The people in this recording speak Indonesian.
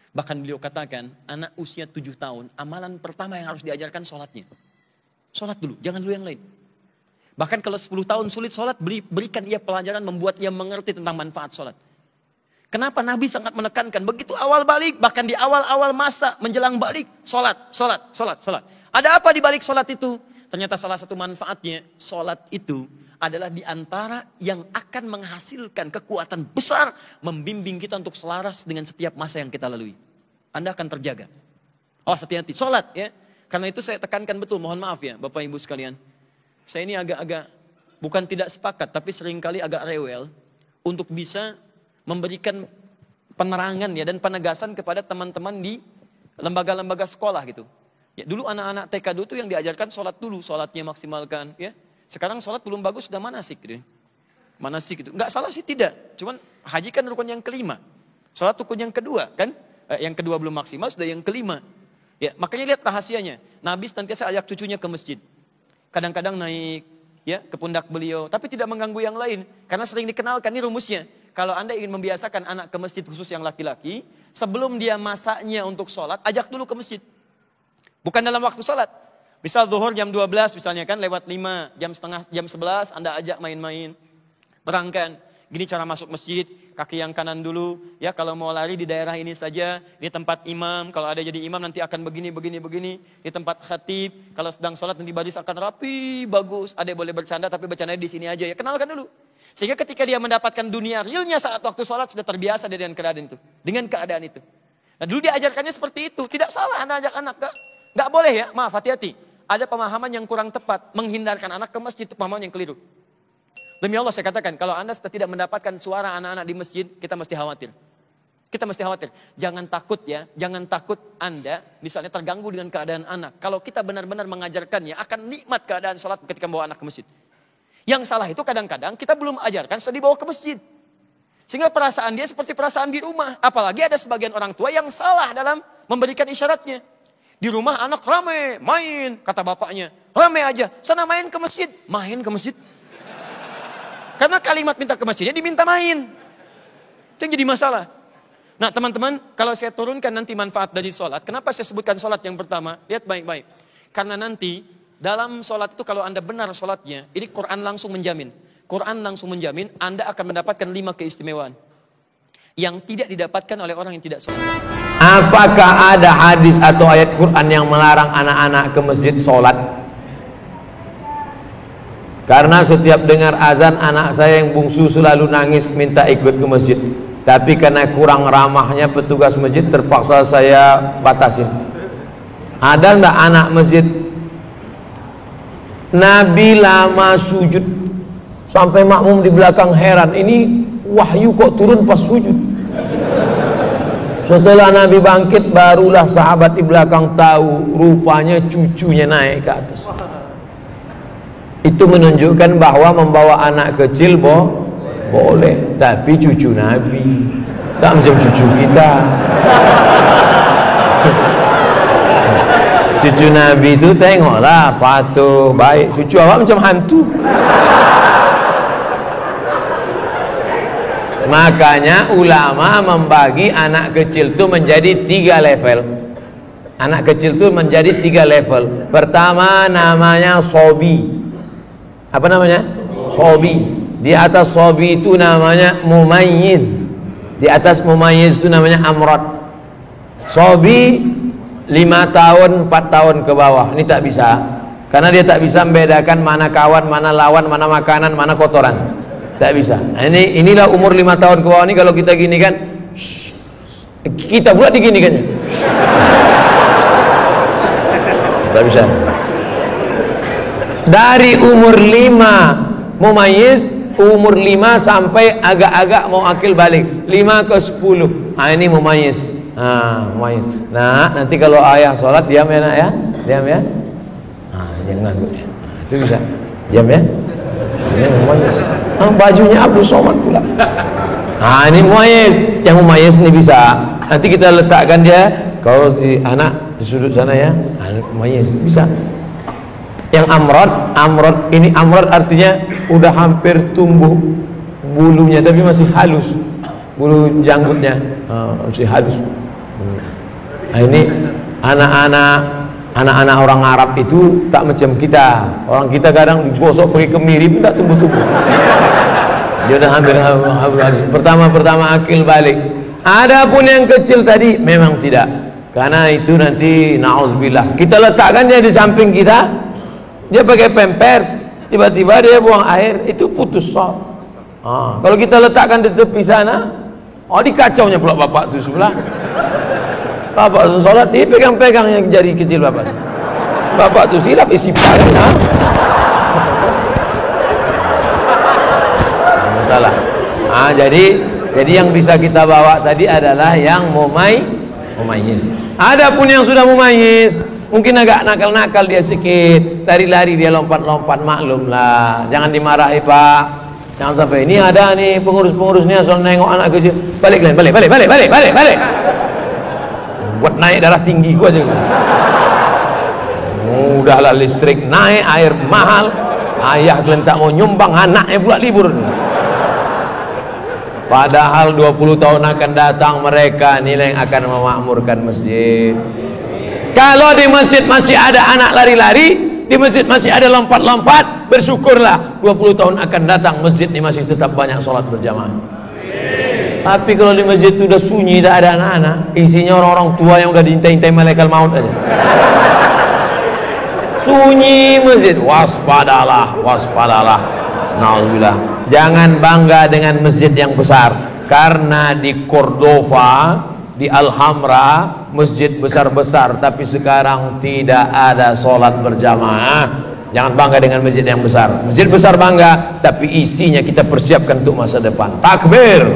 Bahkan beliau katakan, anak usia 7 tahun, amalan pertama yang harus diajarkan sholatnya. Sholat dulu, jangan dulu yang lain. Bahkan kalau 10 tahun sulit sholat, berikan ia pelajaran membuat ia mengerti tentang manfaat sholat. Kenapa Nabi sangat menekankan, begitu awal balik, bahkan di awal-awal masa menjelang balik, sholat. Ada apa di balik sholat itu? Ternyata salah satu manfaatnya, sholat itu adalah di antara yang akan menghasilkan kekuatan besar, membimbing kita untuk selaras dengan setiap masa yang kita lalui. Anda akan terjaga. Oh, hati-hati, sholat ya. Karena itu saya tekankan betul, mohon maaf ya Bapak Ibu sekalian. Saya ini agak-agak, bukan tidak sepakat, tapi seringkali agak rewel untuk bisa memberikan penerangan ya dan penegasan kepada teman-teman di lembaga-lembaga sekolah gitu. Ya, dulu anak-anak TK dulu tuh yang diajarkan sholat dulu, sholatnya maksimalkan ya. Sekarang sholat belum bagus, sudah manasik gitu. Manasik gitu. Enggak salah sih, tidak. Cuman haji kan rukun yang kelima. Sholat rukun yang kedua kan. Yang kedua belum maksimal, sudah yang kelima. Ya, makanya lihat rahasianya. Nabi senantiasa ajak cucunya ke masjid. Kadang-kadang naik ya ke pundak beliau, tapi tidak mengganggu yang lain. Karena sering dikenalkan, ini rumusnya. Kalau Anda ingin membiasakan anak ke masjid khusus yang laki-laki, sebelum dia masaknya untuk sholat, ajak dulu ke masjid. Bukan dalam waktu sholat. Misal zuhur jam 12 misalnya kan, lewat 5, jam setengah, jam 11 Anda ajak main-main. Berangkat. Gini cara masuk masjid, kaki yang kanan dulu. Ya, kalau mau lari di daerah ini saja, ini tempat imam. Kalau ada jadi imam nanti akan begini. Di tempat khatib, kalau sedang sholat nanti baris akan rapi, bagus. Ada yang boleh bercanda tapi bercanda di sini aja ya. Kenalkan dulu. Sehingga ketika dia mendapatkan dunia realnya saat waktu sholat sudah terbiasa dengan keadaan itu. Dengan keadaan itu. Nah dulu diajarkannya seperti itu. Tidak salah anak ajak anak. Nggak boleh ya, maaf hati-hati. Ada pemahaman yang kurang tepat. Menghindarkan anak ke masjid itu pemahaman yang keliru. Demi Allah saya katakan, kalau Anda tidak mendapatkan suara anak-anak di masjid, kita mesti khawatir. Kita mesti khawatir. Jangan takut ya, jangan takut Anda misalnya terganggu dengan keadaan anak. Kalau kita benar-benar mengajarkannya, akan nikmat keadaan sholat ketika membawa anak ke masjid. Yang salah itu kadang-kadang kita belum ajarkan sudah dibawa ke masjid. Sehingga perasaan dia seperti perasaan di rumah. Apalagi ada sebagian orang tua yang salah dalam memberikan isyaratnya. Di rumah anak rame, main, kata bapaknya. Rame aja, sana main ke masjid. Main ke masjid. Karena kalimat minta ke masjidnya diminta main. Itu yang jadi masalah. Nah teman-teman, kalau saya turunkan nanti manfaat dari sholat. Kenapa saya sebutkan sholat yang pertama? Lihat baik-baik. Karena nanti dalam sholat itu kalau Anda benar sholatnya, ini Quran langsung menjamin. Quran langsung menjamin Anda akan mendapatkan 5 keistimewaan. Yang tidak didapatkan oleh orang yang tidak sholat. Apakah ada hadis atau ayat Quran yang melarang anak-anak ke masjid sholat? Karena setiap dengar azan anak saya yang bungsu selalu nangis minta ikut ke masjid. Tapi karena kurang ramahnya petugas masjid terpaksa saya batasin. Ada enggak anak masjid? Nabi lama sujud sampai makmum di belakang heran, ini wahyu kok turun pas sujud. Setelah Nabi bangkit barulah sahabat di belakang tahu rupanya cucunya naik ke atas. Itu menunjukkan bahwa membawa anak kecil boleh, tapi cucu Nabi, tak macam cucu kita. Cucu Nabi itu tengoklah patuh, baik. Cucu awak macam hantu. Makanya ulama membagi anak kecil itu menjadi 3 level. Anak kecil itu menjadi 3 level. Pertama namanya sobi. Apa namanya? Sobi. Di atas sobi itu namanya mumayyiz. Di atas mumayyiz itu namanya amrad. Sobi 5 tahun, 4 tahun ke bawah. Ini tak bisa. Karena dia tak bisa membedakan mana kawan, mana lawan, mana makanan, mana kotoran. Tak bisa. Nah, inilah umur 5 tahun ke bawah ini kalau kita gini kan, kita pula diginikan. Tak bisa. Dari umur 5 mumayyiz, umur 5 sampai agak-agak mau akil balik, 5 ke 10. Nah ini mumayyiz. Mumayyiz. Nah, nanti kalau ayah sholat diam ya nak ya, diam ya. Jangan nganggur ya. Itu bisa. Diam ya. Ini mumayyiz. Bajunya Abu Somad pula. Ini mumayyiz. Yang mumayyiz ini bisa. Nanti kita letakkan dia kalau anak di sudut sana ya. Mumayyiz bisa. Yang amrod ini amrod artinya udah hampir tumbuh bulunya tapi masih halus, bulu janggutnya masih halus. Nah, ini anak-anak orang Arab itu tak macam kita. Orang kita kadang digosok pakai kemiri pun tak tumbuh-tumbuh. Dia udah hampir habis. Pertama akil balik. Adapun yang kecil tadi memang tidak. Karena itu nanti na'udzubillah. Kita letakkan dia di samping kita. Dia pakai pampers, tiba-tiba dia buang air, itu putus sholat. Kalau kita letakkan di tepi sana, dikacaunya pula bapak tu sebelah. Bapak tu sholat, dia pegang-pegang yang jari kecil bapak tu. Bapak tu silap, isi paling. Masalah. Jadi yang bisa kita bawa tadi adalah yang mumayyiz. Adapun yang sudah mumayyiz, mungkin agak nakal-nakal dia sedikit, lari-lari dia lompat-lompat, maklum lah. Jangan dimarahi pak. Jangan sampai ini ada nih pengurus-pengurusnya soal nengok anak kecil. Balik. Buat naik darah tinggi gua aja. Udahlah listrik naik, air mahal. Ayah kalian tak mau nyumbang, anaknya pula libur. Padahal 20 tahun akan datang mereka nilai yang akan memakmurkan masjid. Kalau di masjid masih ada anak lari-lari, di masjid masih ada lompat-lompat, bersyukurlah 20 tahun akan datang masjid ini masih tetap banyak sholat berjamaah. Tapi kalau di masjid itu udah sunyi, tak ada anak-anak, isinya orang-orang tua yang udah diintai-intai malaikat maut aja. Sunyi masjid, waspadalah. Nauzubillah. Jangan bangga dengan masjid yang besar, karena di Cordova, di Alhambra, masjid besar-besar, tapi sekarang tidak ada sholat berjamaah. Jangan bangga dengan masjid yang besar. Masjid besar bangga, tapi isinya kita persiapkan untuk masa depan. Takbir.